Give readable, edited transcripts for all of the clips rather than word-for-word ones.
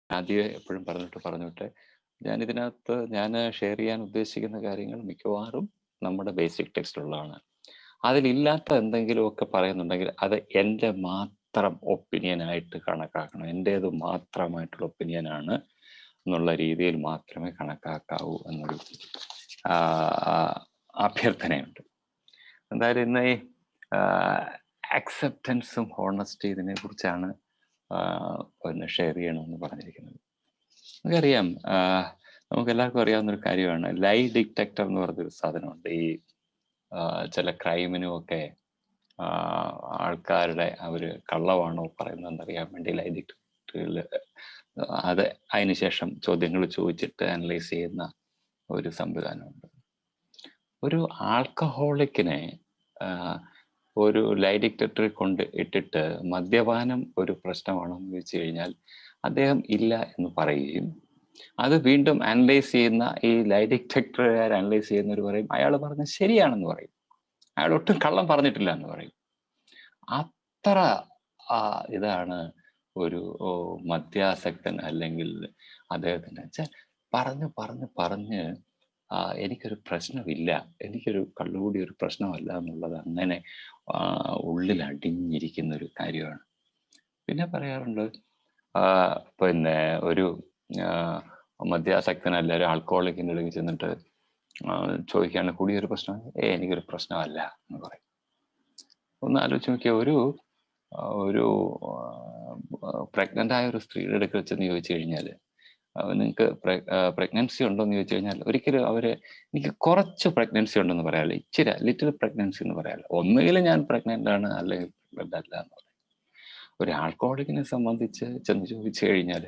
ആദ്യമേ എപ്പോഴും പറഞ്ഞിട്ട് ഞാനിതിനകത്ത് ഞാൻ ഷെയർ ചെയ്യാൻ ഉദ്ദേശിക്കുന്ന കാര്യങ്ങൾ മിക്കവാറും നമ്മുടെ ബേസിക് ടെക്സ്റ്റിലുള്ളതാണ്. അതിലില്ലാത്ത എന്തെങ്കിലുമൊക്കെ പറയുന്നുണ്ടെങ്കിൽ അത് എൻ്റെ മാത്രം ഒപ്പീനിയനായിട്ട് കണക്കാക്കണം. എൻ്റേത് മാത്രമായിട്ടുള്ള ഒപ്പീനിയനാണ് എന്നുള്ള രീതിയിൽ മാത്രമേ കണക്കാക്കാവൂ എന്നൊരു അഭ്യർത്ഥനയുണ്ട്. എന്തായാലും ഇന്ന് ഈ അക്സെപ്റ്റൻസും ഹോണസ്റ്റി ഇതിനെ കുറിച്ചാണ് പിന്നെ ഷെയർ ചെയ്യണമെന്ന് പറഞ്ഞിരിക്കുന്നത്. നമുക്കറിയാം, നമുക്ക് എല്ലാവർക്കും അറിയാവുന്നൊരു കാര്യമാണ് ലൈ ഡിറ്റക്ടർ എന്ന് പറഞ്ഞൊരു സാധനമുണ്ട്. ഈ ചില ക്രൈമിനും ഒക്കെ ആൾക്കാരുടെ അവർ കള്ളമാണോ പറയുന്നതെന്നറിയാൻ വേണ്ടി ലൈ ഡിറ്റക്ടറിൽ അത് അതിനുശേഷം ചോദ്യങ്ങൾ ചോദിച്ചിട്ട് അനലൈസ് ചെയ്യുന്ന ഒരു സംവിധാനമുണ്ട്. ഒരു ആൽക്കഹോളിക്കിനെ ഒരു ലൈ ഡിറ്റക്ടറിൽ കൊണ്ട് ഇട്ടിട്ട് മദ്യപാനം ഒരു പ്രശ്നമാണെന്ന് ചോദിച്ചു കഴിഞ്ഞാൽ അദ്ദേഹം ഇല്ല എന്ന് പറയുകയും അത് വീണ്ടും അനലൈസ് ചെയ്യുന്ന ഈ ലൈ ഡിറ്റക്ടറുകാർ അനലൈസ് ചെയ്യുന്നവർ പറയും അയാൾ പറഞ്ഞത് ശരിയാണെന്ന് പറയും, അയാൾ ഒട്ടും കള്ളം പറഞ്ഞിട്ടില്ല എന്ന് പറയും. അത്ര ഇതാണ് ഒരു മദ്യാസക്തൻ അല്ലെങ്കിൽ അദ്ദേഹത്തിന് വെച്ചാൽ പറഞ്ഞ് എനിക്കൊരു പ്രശ്നമില്ല, എനിക്കൊരു കള്ളുകൂടി ഒരു പ്രശ്നമല്ല എന്നുള്ളത് അങ്ങനെ ഉള്ളിൽ അടിഞ്ഞിരിക്കുന്ന ഒരു കാര്യമാണ്. പിന്നെ പറയാറുണ്ട് പിന്നെ ഒരു മദ്യാസക്തനല്ല ഒരു ആൽക്കഹോളിക്കിൻ്റെ ഇടയിൽ ചെന്നിട്ട് ചോദിക്കുകയാണ് കുടിയൊരു പ്രശ്നമാണ്, എനിക്കൊരു പ്രശ്നമല്ല എന്ന് പറയും. ഒന്ന് ആലോചിച്ച് നോക്കിയാൽ ഒരു പ്രഗ്നൻ്റ് ആയ ഒരു സ്ത്രീയുടെ അടുക്കൽ ചെന്ന് ചോദിച്ചു കഴിഞ്ഞാൽ നിങ്ങൾക്ക് പ്രഗ്നൻസി ഉണ്ടോ എന്ന് ചോദിച്ചു കഴിഞ്ഞാൽ ഒരിക്കലും എനിക്ക് കുറച്ച് പ്രഗ്നൻസി ഉണ്ടെന്ന് പറയാമല്ലോ, ഇച്ചിരി ലിറ്റിൽ പ്രഗ്നൻസി എന്ന് പറയാമല്ലോ. ഒന്നുകിൽ ഞാൻ പ്രഗ്നൻ്റ് ആണ് അല്ലെങ്കിൽ പ്രഗ്നൻ്റ് അല്ല എന്ന് പറയും. ഒരു ആൽക്കഹോളിക്കിനെ സംബന്ധിച്ച് ചെന്ന് ചോദിച്ചു കഴിഞ്ഞാൽ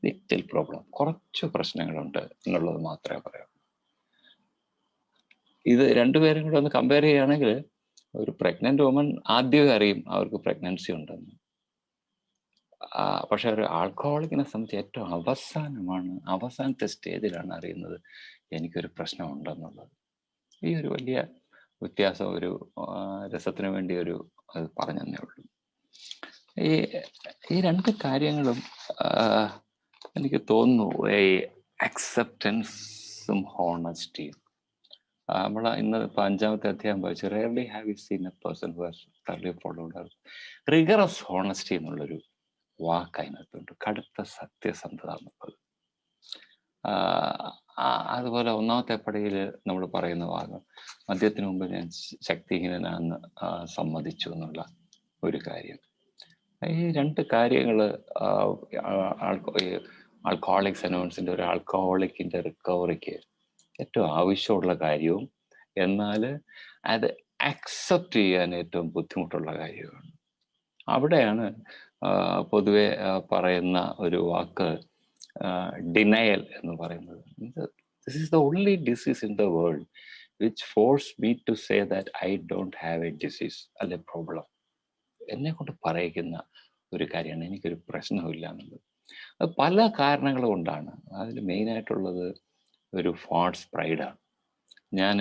ലിറ്റിൽ പ്രോബ്ലം, കുറച്ച് പ്രശ്നങ്ങളുണ്ട് എന്നുള്ളത് മാത്രമേ പറയാവൂ. ഇത് രണ്ടുപേരും കൂടെ ഒന്ന് കമ്പയർ ചെയ്യുകയാണെങ്കിൽ ഒരു പ്രഗ്നന്റ് വുമൺ ആദ്യമേ അറിയും അവർക്ക് പ്രഗ്നൻസി ഉണ്ടെന്ന്. പക്ഷെ ഒരു ആൽക്കഹോളിക്കിനെ സംബന്ധിച്ച് ഏറ്റവും അവസാനത്തെ സ്റ്റേജിലാണ് അറിയുന്നത് എനിക്കൊരു പ്രശ്നമുണ്ടെന്നുള്ളത്. ഈ ഒരു വലിയ വ്യത്യാസം ഒരു രസത്തിന് വേണ്ടി അത് പറഞ്ഞതേ ഉള്ളൂ. ഈ രണ്ട് കാര്യങ്ങളും എനിക്ക് തോന്നുന്നു ഈ അക്സെപ്റ്റൻസും ഹോണസ്റ്റിയും. നമ്മൾ ഇന്ന് ഇപ്പൊ 5ാമത്തെ അധ്യായം വായിച്ചു, rarely have you seen a person who has thoroughly followed rigorous honesty എന്നുള്ളൊരു വാക്ക് അതിനകത്തുണ്ട്, കടുത്ത സത്യസന്ധത എന്നുള്ളത്. അതുപോലെ 1ാമത്തെ പടിയിൽ നമ്മൾ പറയുന്ന ഭാഗം മദ്യത്തിന് മുമ്പ് ഞാൻ ശക്തിഹീനനാണെന്ന് സമ്മതിച്ചു എന്നുള്ള ഒരു കാര്യം. ഈ രണ്ട് കാര്യങ്ങൾ ആൽക്കഹോളിക്സ് അനോൺസിന്റെ ഒരു ആൽക്കഹോളിക്കിന്റെ റിക്കവറിക്ക് ഏറ്റവും ആവശ്യമുള്ള കാര്യവും എന്നാൽ അത് അക്സെപ്റ്റ് ചെയ്യാൻ ഏറ്റവും ബുദ്ധിമുട്ടുള്ള കാര്യമാണ്. അവിടെയാണ് പൊതുവെ പറയുന്ന ഒരു വാക്ക് ഡിനയൽ എന്ന് പറയുന്നത്. This is the only disease in the world which force me to say that I don't have a disease അല്ലെ പ്രോബ്ലം. എന്നെ കൊണ്ട് പറയിക്കുന്ന ഒരു കാര്യമാണ് എനിക്കൊരു പ്രശ്നമില്ല എന്നുള്ളത്. അത് പല കാരണങ്ങൾ കൊണ്ടാണ്. അതിൽ മെയിനായിട്ടുള്ളത് ഒരു ഫാൾസ് പ്രൈഡാണ്. ഞാൻ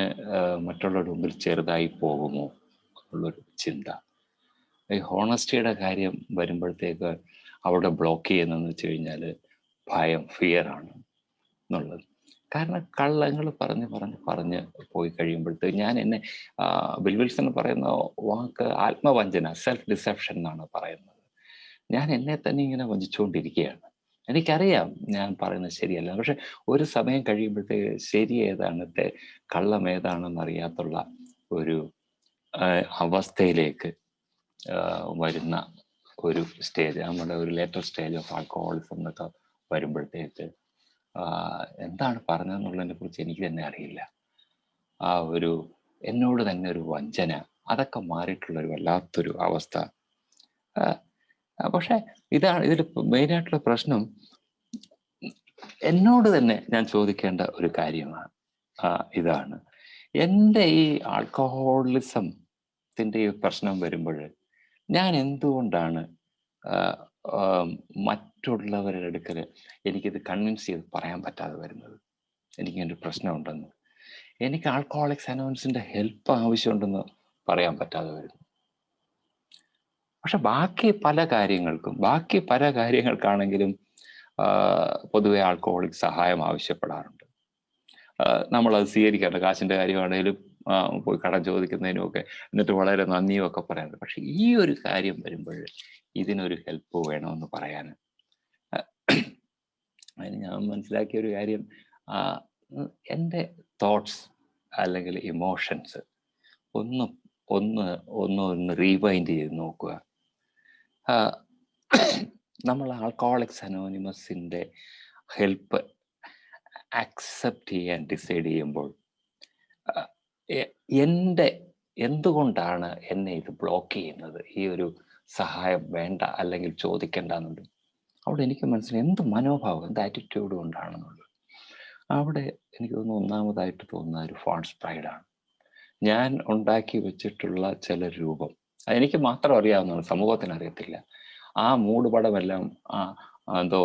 മറ്റുള്ളവരുടെ മുമ്പിൽ ചെറുതായി പോകുമോ എന്നുള്ളൊരു ചിന്ത. ഈ ഹോണസ്റ്റിയുടെ കാര്യം വരുമ്പോഴത്തേക്ക് അവിടെ ബ്ലോക്ക് ചെയ്യുന്നതെന്ന് വെച്ച് കഴിഞ്ഞാൽ ഭയം, ഫിയറാണ് എന്നുള്ളത്. കാരണം കള്ളങ്ങൾ പറഞ്ഞ് പോയി കഴിയുമ്പോഴത്തേക്ക് ഞാൻ എന്നെ ബിൽ വിൽസൺ പറയുന്ന വാക്ക് ആത്മവഞ്ചന, സെൽഫ് ഡിസെപ്ഷൻ എന്നാണ് പറയുന്നത്. ഞാൻ എന്നെ തന്നെ ഇങ്ങനെ വഞ്ചിച്ചുകൊണ്ടിരിക്കുകയാണ്. എനിക്കറിയാം ഞാൻ പറയുന്നത് ശരിയല്ല, പക്ഷെ ഒരു സമയം കഴിയുമ്പോഴത്തേക്ക് ശരി ഏതാണ് കള്ളം ഏതാണെന്ന് അറിയാത്തുള്ള ഒരു അവസ്ഥയിലേക്ക് വരുന്ന ഒരു സ്റ്റേജ്, നമ്മുടെ ഒരു ലേറ്റർ സ്റ്റേജ് ഓഫ് ആൽക്കഹോളിസം എന്നൊക്കെ വരുമ്പോഴത്തേക്ക് എന്താണ് പറഞ്ഞതെന്നുള്ളതിനെ കുറിച്ച് എനിക്ക് തന്നെ അറിയില്ല. എന്നോട് തന്നെ ഒരു വഞ്ചന, അതൊക്കെ മാറിയിട്ടുള്ളൊരു വല്ലാത്തൊരു അവസ്ഥ. പക്ഷെ ഇതിൽ മെയിനായിട്ടുള്ള പ്രശ്നം എന്നോട് തന്നെ ഞാൻ ചോദിക്കേണ്ട ഒരു കാര്യമാണ്. ഇതാണ് എൻ്റെ ഈ ആൽക്കഹോളിസത്തിൻ്റെ ഈ പ്രശ്നം വരുമ്പോൾ ഞാൻ എന്തുകൊണ്ടാണ് മറ്റുള്ളവരുടെ അടുക്കൽ എനിക്കിത് കൺവിൻസ് ചെയ്ത് പറയാൻ പറ്റാതെ വരുന്നത്, എനിക്കൊരു പ്രശ്നമുണ്ടെന്ന്, എനിക്ക് ആൽക്കഹോളിക്സ് അനോൺസിൻ്റെ ഹെൽപ്പ് ആവശ്യമുണ്ടെന്ന് പറയാൻ പറ്റാതെ വരുന്നു. പക്ഷെ ബാക്കി പല കാര്യങ്ങൾക്കാണെങ്കിലും പൊതുവെ ആൽക്കഹോളിക് സഹായം ആവശ്യപ്പെടാറുണ്ട്. നമ്മളത് സ്വീകരിക്കാറുണ്ട്. കാശിൻ്റെ കാര്യമാണെങ്കിലും പോയി കടം ചോദിക്കുന്നതിനും ഒക്കെ, എന്നിട്ട് വളരെ നന്ദിയും ഒക്കെ പറയാറുണ്ട്. പക്ഷെ ഈ ഒരു കാര്യം വരുമ്പോൾ ഇതിനൊരു ഹെൽപ്പ് വേണമെന്ന് പറയാൻ അതിന് ഞാൻ മനസ്സിലാക്കിയ ഒരു കാര്യം, എൻ്റെ തോട്ട്സ് അല്ലെങ്കിൽ ഇമോഷൻസ് ഒന്ന് ഒന്ന് ഒന്ന് ഒന്ന് റീവൈൻഡ് ചെയ്ത് നോക്കുക. നമ്മൾ ആൽക്കഹോളിക്സ് അനോണിമസിൻ്റെ ഹെൽപ്പ് അക്സെപ്റ്റ് ചെയ്യാൻ ഡിസൈഡ് ചെയ്യുമ്പോൾ എന്തുകൊണ്ടാണ് എന്നെ ഇത് ബ്ലോക്ക് ചെയ്യുന്നത്, ഈ ഒരു സഹായം വേണ്ട അല്ലെങ്കിൽ ചോദിക്കേണ്ട എന്നുണ്ട്. അവിടെ എനിക്ക് മനസ്സിലായി എന്ത് മനോഭാവം, എന്ത് ആറ്റിറ്റ്യൂഡ് കൊണ്ടാണെന്നുള്ളത്. അവിടെ എനിക്ക് തോന്നുന്നു ഒന്നാമതായിട്ട് തോന്നുന്ന ഒരു ഫാൾസ് പ്രൈഡാണ്. ഞാൻ ഉണ്ടാക്കി വെച്ചിട്ടുള്ള ചില രൂപം, അതെനിക്ക് മാത്രം അറിയാവുന്നതാണ്, സമൂഹത്തിന് അറിയത്തില്ല. ആ മൂടുപടമെല്ലാം എന്തോ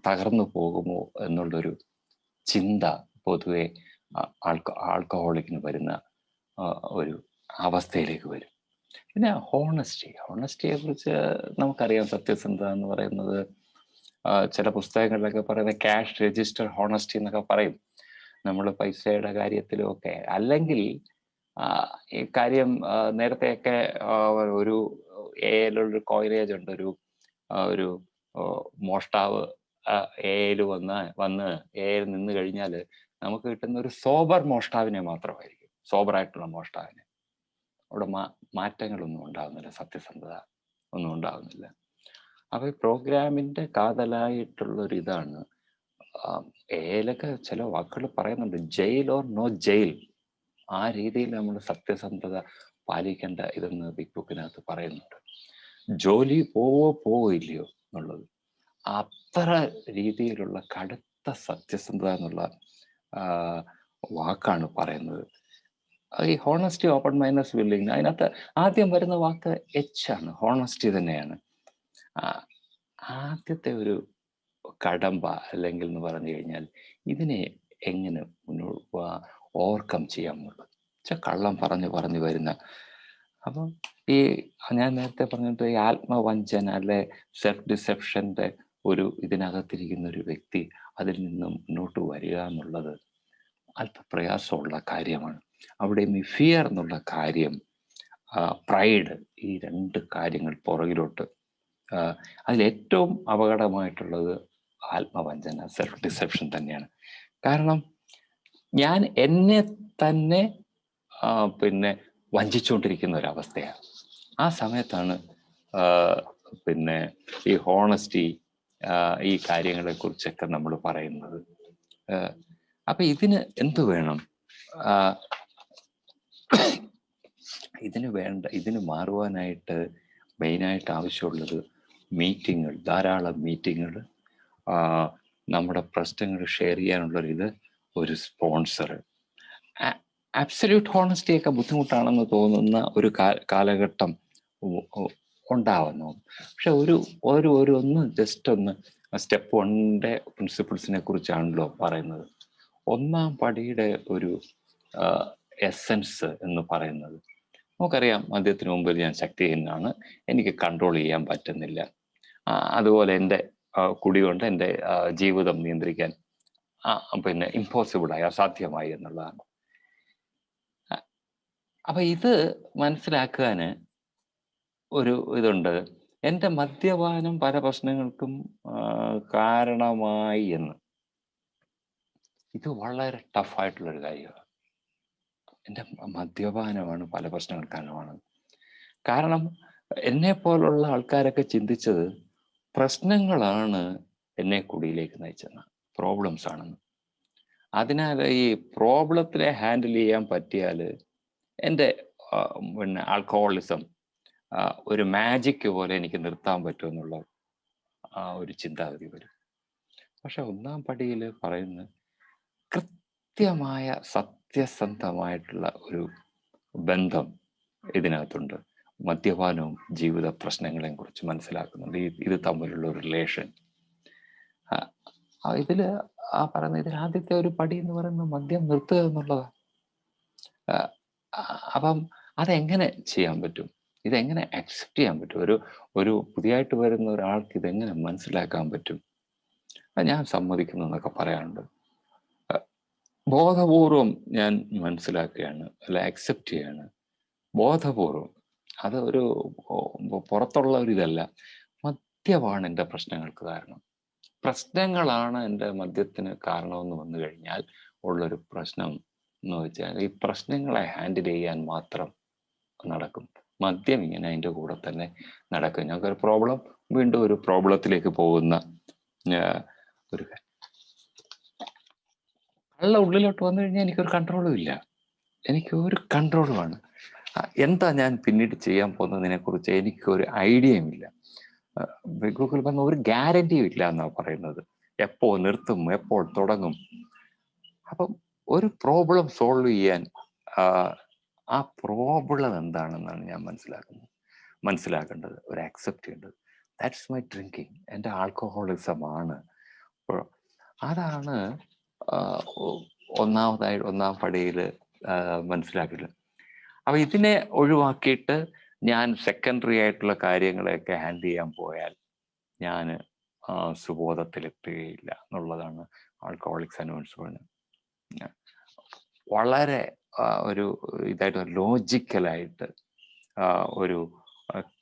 തകർന്നു പോകുമോ എന്നുള്ളൊരു ചിന്ത പൊതുവെ ആൽക്കഹോളിക്കിന് വരുന്ന ഒരു അവസ്ഥയിലേക്ക് വരും. പിന്നെ ഹോണസ്റ്റിയെ കുറിച്ച് നമുക്കറിയാം. സത്യസന്ധത എന്ന് പറയുന്നത് ചില പുസ്തകങ്ങളിലൊക്കെ പറയുന്ന ക്യാഷ് രജിസ്റ്റർ ഹോണസ്റ്റി എന്നൊക്കെ പറയും. നമ്മൾ പൈസയുടെ കാര്യത്തിലും ഒക്കെ. അല്ലെങ്കിൽ ഈ കാര്യം നേരത്തെയൊക്കെ ഒരു എയിലൊരു കോയിനേജ് ഉണ്ട്, ഒരു മോഷ്ടാവ് എയിൽ വന്ന് എയിൽ നിന്ന് കഴിഞ്ഞാൽ നമുക്ക് കിട്ടുന്ന ഒരു സോബർ മോഷ്ടാവിനെ മാത്രമായിരിക്കും, സോബറായിട്ടുള്ള മോഷ്ടാവിനെ. അവിടെ മാറ്റങ്ങളൊന്നും ഉണ്ടാകുന്നില്ല, സത്യസന്ധത ഒന്നും ഉണ്ടാകുന്നില്ല. അപ്പോൾ ഈ പ്രോഗ്രാമിൻ്റെ കാതലായിട്ടുള്ളൊരു ഇതാണ്. ഏലൊക്കെ ചില വാക്കുകൾ പറയുന്നുണ്ട്, ജയിൽ ഓർ നോ ജയിൽ. ആ രീതിയിൽ നമ്മൾ സത്യസന്ധത പാലിക്കേണ്ട ഇതെന്ന് ബിഗ് ബുക്കിനകത്ത് പറയുന്നുണ്ട്. ജോലി പോവില്ലയോ എന്നുള്ളത്, അത്ര രീതിയിലുള്ള കടുത്ത സത്യസന്ധത എന്നുള്ള വാക്കാണ് പറയുന്നത്. ഈ ഹോണസ്റ്റി, ഓപ്പൺ മൈൻഡ്നെസ്, വില്ലിങ്, അതിനകത്ത് ആദ്യം വരുന്ന വാക്ക് ആണ്, ഹോണസ്റ്റി തന്നെയാണ്. ആദ്യത്തെ ഒരു കടമ്പ അല്ലെങ്കിൽ എന്ന് പറഞ്ഞു കഴിഞ്ഞാൽ ഇതിനെ എങ്ങനെ ഓവർകം ചെയ്യാമെന്നുള്ളത്. കള്ളം പറഞ്ഞു വരുന്ന, അപ്പം ഈ ഞാൻ നേരത്തെ പറഞ്ഞിട്ട് ഈ ആത്മവഞ്ചന അല്ലെ സെൽഫ് ഡിസെപ്ഷൻ്റെ ഒരു ഇതിനകത്തിരിക്കുന്ന ഒരു വ്യക്തി അതിൽ നിന്നും മുന്നോട്ട് വരിക എന്നുള്ളത് അല്പ പ്രയാസമുള്ള കാര്യമാണ്. അവിടെ ഈ ഫിയർ എന്നുള്ള കാര്യം, പ്രൈഡ്, ഈ രണ്ട് കാര്യങ്ങൾ പുറകിലോട്ട്, അതിലേറ്റവും അപകടമായിട്ടുള്ളത് ആത്മവഞ്ചന, സെൽഫ് ഡിസെപ്ഷൻ തന്നെയാണ്. കാരണം ഞാൻ എന്നെ തന്നെ പിന്നെ വഞ്ചിച്ചുകൊണ്ടിരിക്കുന്ന ഒരവസ്ഥയാണ്. ആ സമയത്താണ് പിന്നെ ഈ ഹോണസ്റ്റി, ഈ കാര്യങ്ങളെ കുറിച്ചൊക്കെ നമ്മൾ പറയുന്നത്. അപ്പൊ ഇതിന് എന്തു വേണം? ഇതിന് മാറുവാനായിട്ട് മെയിനായിട്ട് ആവശ്യമുള്ളത് മീറ്റിങ്ങുകൾ, ധാരാളം മീറ്റിങ്ങുകൾ, നമ്മുടെ പ്രശ്നങ്ങൾ ഷെയർ ചെയ്യാനുള്ളൊരിത്, ഒരു സ്പോൺസർ. അബ്സല്യൂട്ട് ഹോണസ്റ്റിയൊക്കെ ബുദ്ധിമുട്ടാണെന്ന് തോന്നുന്ന ഒരു കാലഘട്ടം ഉണ്ടാവുന്നു. പക്ഷെ ഒന്ന് ജസ്റ്റ് ഒന്ന് സ്റ്റെപ്പ് 1ന്റെ പ്രിൻസിപ്പിൾസിനെ കുറിച്ചാണല്ലോ പറയുന്നത്. ഒന്നാം പടിയുടെ ഒരു എസൻസ് എന്ന് പറയുന്നത്, നമുക്കറിയാം, മദ്യത്തിന് മുമ്പിൽ ഞാൻ ശക്തിഹീനനാണ്, എനിക്ക് കൺട്രോൾ ചെയ്യാൻ പറ്റുന്നില്ല, അതുപോലെ എൻ്റെ കുടി കൊണ്ട് എൻ്റെ ജീവിതം നിയന്ത്രിക്കാൻ പിന്നെ ഇമ്പോസിബിളായി, അസാധ്യമായി എന്നുള്ളതാണ്. അപ്പൊ ഇത് മനസ്സിലാക്കാൻ ഒരു ഇതുണ്ട്, എൻ്റെ മദ്യപാനം പല പ്രശ്നങ്ങൾക്കും കാരണമായി എന്ന്. ഇത് വളരെ ടഫായിട്ടുള്ളൊരു കാര്യമാണ്. എൻ്റെ മദ്യപാനമാണ് പല പ്രശ്നങ്ങൾക്ക് കാരണമാണ്. കാരണം എന്നെ പോലുള്ള ആൾക്കാരൊക്കെ ചിന്തിച്ചത് പ്രശ്നങ്ങളാണ് എന്നെ കുടിയിലേക്ക് നയിച്ചെന്ന്, പ്രോബ്ലംസ് ആണെന്ന്. അതിനാൽ ഈ പ്രോബ്ലത്തിനെ ഹാൻഡിൽ ചെയ്യാൻ പറ്റിയാൽ എൻ്റെ പിന്നെ ആൽക്കഹോളിസം ഒരു മാജിക് പോലെ എനിക്ക് നിർത്താൻ പറ്റുമെന്നുള്ള ഒരു ചിന്താഗതി വരും. പക്ഷെ ഒന്നാം പടിയിൽ പറയുന്ന കൃത്യമായ സത്യസന്ധമായിട്ടുള്ള ഒരു ബന്ധം ഇതിനകത്തുണ്ട്. മദ്യപാനവും ജീവിത പ്രശ്നങ്ങളെയും കുറിച്ച് മനസ്സിലാക്കുന്നുണ്ട്, ഇത് തമ്മിലുള്ള ഒരു റിലേഷൻ. ഇതില് ഇതിൽ ആദ്യത്തെ ഒരു പടി എന്ന് പറയുന്നത് മദ്യം നിർത്തുക എന്നുള്ളതാണ്. അപ്പം അതെങ്ങനെ ചെയ്യാൻ പറ്റും? ഇതെങ്ങനെ അക്സെപ്റ്റ് ചെയ്യാൻ പറ്റും? ഒരു പുതിയതായിട്ട് വരുന്ന ഒരാൾക്ക് ഇതെങ്ങനെ മനസ്സിലാക്കാൻ പറ്റും? ഞാൻ സമ്മതിക്കുന്നു എന്നൊക്കെ പറയാറുണ്ട്. ബോധപൂർവം ഞാൻ മനസ്സിലാക്കുകയാണ്, അല്ല അക്സെപ്റ്റ് ചെയ്യാണ്, ബോധപൂർവം. അത് ഒരു പുറത്തുള്ള ഒരു ഇതല്ല. മദ്യമാണ് എൻ്റെ പ്രശ്നങ്ങൾക്ക് കാരണം. പ്രശ്നങ്ങളാണ് എൻ്റെ മദ്യത്തിന് കാരണമെന്ന് വന്നു കഴിഞ്ഞാൽ ഉള്ളൊരു പ്രശ്നം എന്ന് വെച്ചാൽ ഈ പ്രശ്നങ്ങളെ ഹാൻഡിൽ ചെയ്യാൻ മാത്രം നടക്കും. മദ്യം ഇങ്ങനെ അതിൻ്റെ കൂടെ തന്നെ നടക്കും. ഞങ്ങൾക്കൊരു പ്രോബ്ലം, വീണ്ടും ഒരു പ്രോബ്ലത്തിലേക്ക് പോകുന്ന ഒരു കള്ള ഉള്ളിലോട്ട് വന്നു കഴിഞ്ഞാൽ എനിക്കൊരു കൺട്രോളും ഇല്ല. എനിക്ക് ഒരു കൺട്രോളുമാണ്. എന്താ ഞാൻ പിന്നീട് ചെയ്യാൻ പോകുന്നതിനെ കുറിച്ച് എനിക്കൊരു ഐഡിയയും ഇല്ല. ഗൂഗിൾ പറഞ്ഞ ഒരു ഗ്യാരണ്ടിയും ഇല്ല എന്നാണ് പറയുന്നത്. എപ്പോൾ നിർത്തും, എപ്പോൾ തുടങ്ങും. അപ്പം ഒരു പ്രോബ്ലം സോൾവ് ചെയ്യാൻ ആ പ്രോബ്ലം എന്താണെന്നാണ് ഞാൻ മനസ്സിലാക്കേണ്ടത്, ഒരു അക്സെപ്റ്റ് ചെയ്യേണ്ടത്. That's my drinking. എൻ്റെ ആൽക്കഹോളിസമാണ്. അതാണ് ഒന്നാം പടിയിൽ മനസ്സിലാക്കിയത്. അപ്പൊ ഇതിനെ ഒഴിവാക്കിയിട്ട് ഞാൻ സെക്കൻഡറി ആയിട്ടുള്ള കാര്യങ്ങളെയൊക്കെ ഹാൻഡിൽ ചെയ്യാൻ പോയാൽ ഞാൻ സുബോധത്തിലെത്തുകയില്ല എന്നുള്ളതാണ് ആൽക്കഹോളിക്സ് അനോണിമസ് പറഞ്ഞത്. വളരെ ഒരു ഇതായിട്ട് ലോജിക്കലായിട്ട് ഒരു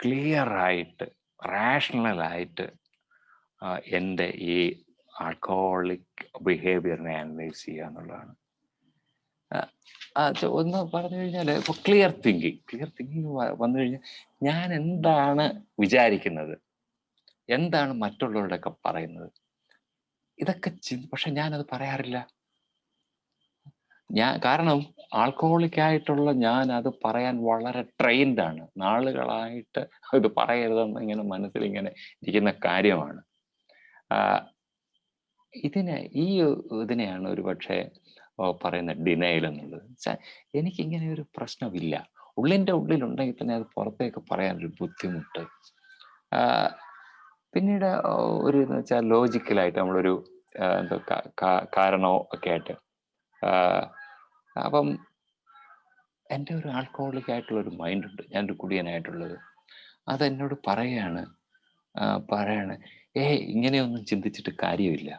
ക്ലിയറായിട്ട് റാഷണലായിട്ട് എൻ്റെ ഈ ആൽക്കഹോളിക് ബിഹേവിയറിനെ അനലൈസ് ചെയ്യുക എന്നുള്ളതാണ്. ഒന്ന് പറഞ്ഞു കഴിഞ്ഞാൽ ഇപ്പോൾ ക്ലിയർ തിങ്കിങ് വന്നു കഴിഞ്ഞാൽ ഞാൻ എന്താണ് വിചാരിക്കുന്നത്, എന്താണ് മറ്റുള്ളവരുടെയൊക്കെ പറയുന്നത്, ഇതൊക്കെ പക്ഷെ ഞാനത് പറയാറില്ല. കാരണം ആൽക്കഹോളിക് ആയിട്ടുള്ള ഞാൻ അത് പറയാൻ വളരെ ട്രെയിൻഡാണ്. നാളുകളായിട്ട് ഇത് പറയരുതെന്ന് ഇങ്ങനെ മനസ്സിലിങ്ങനെ ഇരിക്കുന്ന കാര്യമാണ്. ഇതിനെയാണ് ഒരു പക്ഷേ പറയുന്ന ഡിനയൽ എന്നുള്ളത്. എനിക്കിങ്ങനെ ഒരു പ്രശ്നമില്ല. ഉള്ളിൻ്റെ ഉള്ളിലുണ്ടെങ്കിൽ തന്നെ അത് പുറത്തേക്ക് പറയാനൊരു ബുദ്ധിമുട്ട്. പിന്നീട് ഒരു എന്ന് വെച്ചാൽ ലോജിക്കലായിട്ട് നമ്മളൊരു എന്തോ കാരണമോ ഒക്കെ ആയിട്ട് അപ്പം എൻ്റെ ഒരു ആൽക്കഹോളിക് ആയിട്ടുള്ളൊരു മൈൻഡുണ്ട്, ഞാനൊരു കുടിയനായിട്ടുള്ളത്. അതെന്നോട് പറയാണ് ഇങ്ങനെയൊന്നും ചിന്തിച്ചിട്ട് കാര്യമില്ല.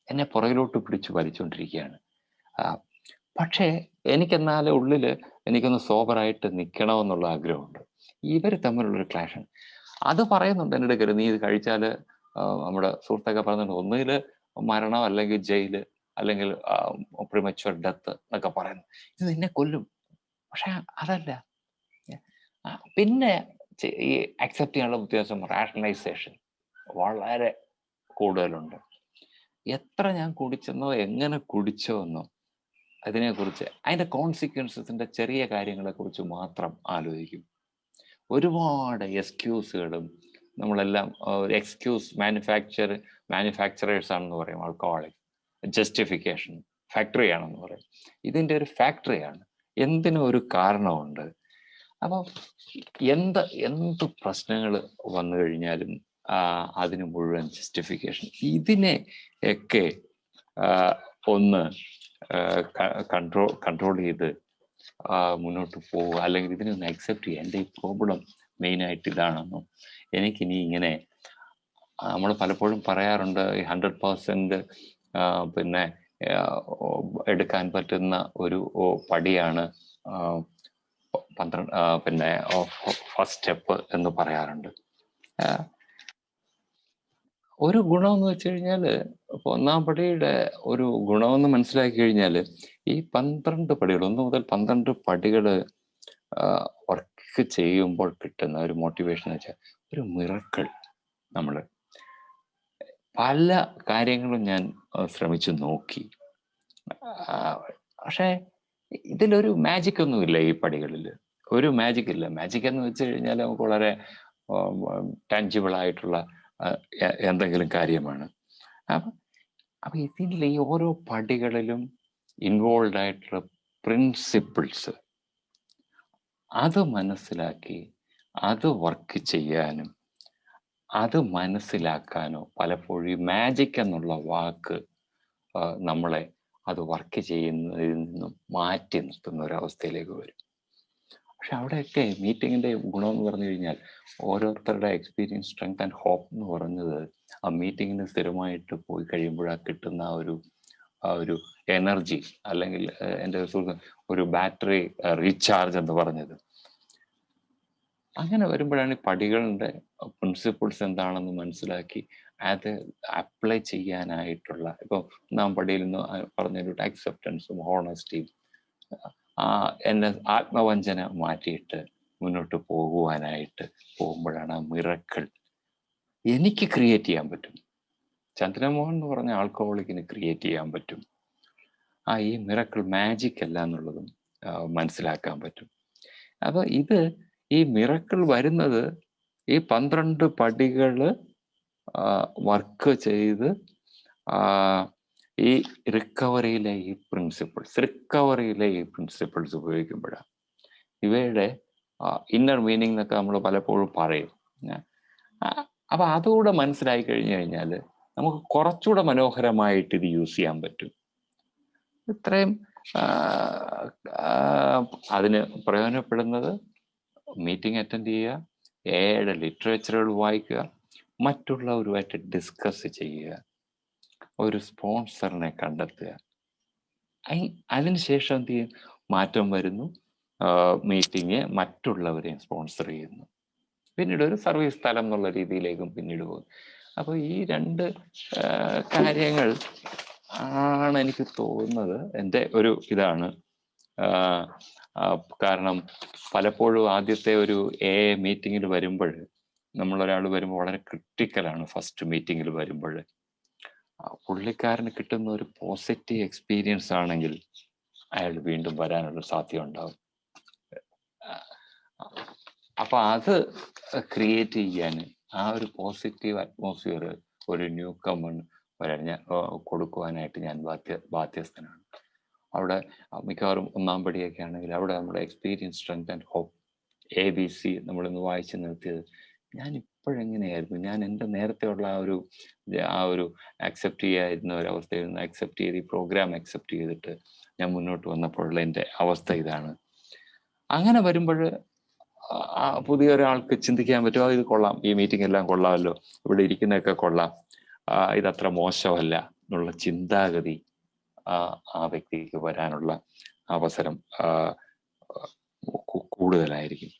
എന്നെ പുറകിലോട്ട് പിടിച്ച് വലിച്ചുകൊണ്ടിരിക്കുകയാണ്. പക്ഷേ എനിക്കെന്നാലും ഉള്ളിൽ എനിക്കൊന്ന് സോബറായിട്ട് നിൽക്കണമെന്നുള്ള ആഗ്രഹമുണ്ട്. ഇവർ തമ്മിലുള്ളൊരു ക്ലാഷാണ്. അത് പറയുന്നുണ്ട് എൻ്റെ അടുക്കൽ, നീ ഇത് കഴിച്ചാൽ നമ്മുടെ സുഹൃത്തൊക്കെ പറയുന്നുണ്ട്, ഒന്നുകിൽ മരണം, അല്ലെങ്കിൽ ജയില്, അല്ലെങ്കിൽ പ്രിമച്വർ ഡെത്ത് എന്നൊക്കെ പറയുന്നു. ഇത് നിന്നെ കൊല്ലും. പക്ഷെ അതല്ല. പിന്നെ ഈ അക്സെപ്റ്റ് ചെയ്യാനുള്ള വ്യത്യാസം, റാഷണലൈസേഷൻ വളരെ കൂടുതലുണ്ട്. എത്ര ഞാൻ കുടിച്ചെന്നോ എങ്ങനെ കുടിച്ചോ എന്നോ അതിനെക്കുറിച്ച്, അതിൻ്റെ കോൺസിക്വൻസസിൻ്റെ ചെറിയ കാര്യങ്ങളെക്കുറിച്ച് മാത്രം ആലോചിക്കും. ഒരുപാട് എക്സ്ക്യൂസുകളും നമ്മളെല്ലാം എക്സ്ക്യൂസ് മാനുഫാക്ചറേഴ്സ് ആണെന്ന് പറയും ആൽക്കഹോളിക്. ജസ്റ്റിഫിക്കേഷൻ ഫാക്ടറി ആണെന്ന് പറയും. ഇതിൻ്റെ ഒരു ഫാക്ടറിയാണ്. എന്തിനും ഒരു കാരണമുണ്ട്. അപ്പോൾ എന്ത് പ്രശ്നങ്ങൾ വന്നു കഴിഞ്ഞാലും അതിന് മുഴുവൻ ജസ്റ്റിഫിക്കേഷൻ. ഇതിനെ ഒക്കെ ഒന്ന് കൺട്രോൾ ചെയ്ത് മുന്നോട്ട് പോവുക, അല്ലെങ്കിൽ ഇതിനെ ഒന്ന് അക്സെപ്റ്റ് ചെയ്യുക. എൻ്റെ ഈ പ്രോബ്ലം മെയിനായിട്ട് ഇതാണെന്നും എനിക്കിനി ഇങ്ങനെ നമ്മൾ പലപ്പോഴും പറയാറുണ്ട് 100% പിന്നെ എടുക്കാൻ പറ്റുന്ന ഒരു പടിയാണ് 12 പിന്നെ ഫസ്റ്റ് സ്റ്റെപ്പ് എന്ന് പറയാറുണ്ട്. ഒരു ഗുണമെന്ന് വെച്ച് കഴിഞ്ഞാൽ, ഇപ്പോൾ ഒന്നാം പടിയുടെ ഒരു ഗുണമെന്ന് മനസ്സിലാക്കി കഴിഞ്ഞാൽ ഈ 12 പടികൾ, 1 മുതൽ 12 പടികൾ വർക്ക് ചെയ്യുമ്പോൾ കിട്ടുന്ന ഒരു മോട്ടിവേഷൻ എന്ന് വെച്ചാൽ ഒരു മിറക്കിൾ. നമ്മൾ പല കാര്യങ്ങളും ഞാൻ ശ്രമിച്ചു നോക്കി, പക്ഷേ ഇതിലൊരു മാജിക് ഒന്നുമില്ല. ഈ പടികളിൽ ഒരു മാജിക് ഇല്ല. മാജിക് എന്ന് വെച്ച് കഴിഞ്ഞാൽ നമുക്ക് വളരെ ടാഞ്ചിബിൾ ആയിട്ടുള്ള എന്തെങ്കിലും കാര്യമാണ്. അപ്പം ഇതിൽ ഈ ഓരോ പടികളിലും ഇൻവോൾവ് ആയിട്ടുള്ള പ്രിൻസിപ്പിൾസ് അത് മനസ്സിലാക്കി അത് വർക്ക് ചെയ്യാനും അത് മനസ്സിലാക്കാനോ പലപ്പോഴും ഈ മാജിക് എന്നുള്ള വാക്ക് നമ്മളെ അത് വർക്ക് ചെയ്യുന്നതിൽ നിന്നും മാറ്റി നിർത്തുന്ന ഒരവസ്ഥയിലേക്ക് വരും. പക്ഷെ അവിടെയൊക്കെ മീറ്റിങ്ങിന്റെ ഗുണം എന്ന് പറഞ്ഞു കഴിഞ്ഞാൽ ഓരോരുത്തരുടെ എക്സ്പീരിയൻസ്, സ്ട്രെങ്ത് ആൻഡ് ഹോപ്പ് എന്ന് പറഞ്ഞത് ആ മീറ്റിങ്ങിന് സ്ഥിരമായിട്ട് പോയി കഴിയുമ്പോഴാ കിട്ടുന്ന ആ ഒരു എനർജി, അല്ലെങ്കിൽ എൻ്റെ സുഹൃത്ത് ഒരു ബാറ്ററി റീചാർജ് എന്ന് പറഞ്ഞത്. അങ്ങനെ വരുമ്പോഴാണ് ഈ പടികളുടെ പ്രിൻസിപ്പിൾസ് എന്താണെന്ന് മനസ്സിലാക്കി അത് അപ്ലൈ ചെയ്യാനായിട്ടുള്ള, ഇപ്പോൾ നാം പടിയിൽ നിന്ന് പറഞ്ഞൊരു അക്സെപ്റ്റൻസും ഹോണസ്റ്റിയും എന്നെ ആത്മവഞ്ചന മാറ്റിയിട്ട് മുന്നോട്ട് പോകുമ്പോഴാണ് ആ മിറക്കിൾ എനിക്ക് ക്രിയേറ്റ് ചെയ്യാൻ പറ്റും. ചന്ദ്രമോഹൻ എന്ന് പറഞ്ഞ ആൽക്കഹോളിക്കിന് ക്രിയേറ്റ് ചെയ്യാൻ പറ്റും. ഈ മിറക്കിൾ മാജിക് അല്ല എന്നുള്ളതും മനസ്സിലാക്കാൻ പറ്റും. അപ്പൊ ഈ മിറക്കിൾ വരുന്നത് ഈ 12 പടികൾ വർക്ക് ചെയ്ത് ഈ റിക്കവറിയിലെ ഈ പ്രിൻസിപ്പിൾസ് ഉപയോഗിക്കുമ്പോഴാണ്. ഇവയുടെ ഇന്നർ മീനിങ് എന്നൊക്കെ നമ്മൾ പലപ്പോഴും പറയും. അപ്പൊ അതുകൂടെ മനസ്സിലായി കഴിഞ്ഞാൽ നമുക്ക് കുറച്ചുകൂടെ മനോഹരമായിട്ട് ഇത് യൂസ് ചെയ്യാൻ പറ്റും. ഇത്രയും അതിന് പ്രയോജനപ്പെടുന്നത് മീറ്റിംഗ് അറ്റൻഡ് ചെയ്യുക, എയുടെ ലിറ്ററേച്ചറുകൾ വായിക്കുക, മറ്റുള്ളവരുമായിട്ട് ഡിസ്കസ് ചെയ്യുക, ഒരു സ്പോൺസറിനെ കണ്ടെത്തുക. അതിനുശേഷം എന്ത് ചെയ്യും? മാറ്റം വരുന്നു, മീറ്റിംഗ് മറ്റുള്ളവരെയും സ്പോൺസർ ചെയ്യുന്നു, പിന്നീട് ഒരു സർവീസ് സ്ഥലം എന്നുള്ള രീതിയിലേക്കും പിന്നീട് പോകും. അപ്പോൾ ഈ 2 കാര്യങ്ങൾ ആണ് എനിക്ക് തോന്നുന്നത് എൻ്റെ ഒരു ഇതാണ്. കാരണം പലപ്പോഴും ആദ്യത്തെ ഒരു മീറ്റിങ്ങിൽ വരുമ്പോൾ, നമ്മളൊരാൾ വരുമ്പോൾ വളരെ ക്രിട്ടിക്കലാണ്. ഫസ്റ്റ് മീറ്റിങ്ങിൽ വരുമ്പോൾ പുള്ളിക്കാരന് കിട്ടുന്ന ഒരു പോസിറ്റീവ് എക്സ്പീരിയൻസ് ആണെങ്കിൽ അയാൾ വീണ്ടും വരാനുള്ള സാധ്യത ഉണ്ടാവും. അപ്പൊ അത് ക്രിയേറ്റ് ചെയ്യാൻ ആ ഒരു പോസിറ്റീവ് അറ്റ്മോസ്ഫിയർ ഒരു ന്യൂ കമൺ വരാൻ കൊടുക്കുവാനായിട്ട് ഞാൻ ബാധ്യസ്ഥനാണ്. അവിടെ മിക്കവാറും 1-ാം പടിയൊക്കെ ആണെങ്കിൽ അവിടെ നമ്മുടെ experience, strength and hope, ABC നമ്മളിന്ന് വായിച്ചു നിർത്തിയത് ഞാൻ ഇപ്പോഴെങ്ങനെയായിരുന്നു, ഞാൻ എൻ്റെ നേരത്തെ ഉള്ള ആ ഒരു അക്സെപ്റ്റ് ചെയ്യാതിരുന്ന ഒരവസ്ഥയിൽ നിന്ന് അക്സെപ്റ്റ് ചെയ്ത് ഈ പ്രോഗ്രാം അക്സെപ്റ്റ് ചെയ്തിട്ട് ഞാൻ മുന്നോട്ട് വന്നപ്പോഴുള്ള എൻ്റെ അവസ്ഥ ഇതാണ്. അങ്ങനെ വരുമ്പോൾ പുതിയ ഒരാൾക്ക് ചിന്തിക്കാൻ പറ്റുമോ, ഇത് കൊള്ളാം, ഈ മീറ്റിംഗ് എല്ലാം കൊള്ളാമല്ലോ, ഇവിടെ ഇരിക്കുന്നതൊക്കെ കൊള്ളാം, ഇതത്ര മോശമല്ല എന്നുള്ള ചിന്താഗതി ആ വ്യക്തിക്ക് വരാനുള്ള അവസരം കൂടുതലായിരിക്കും.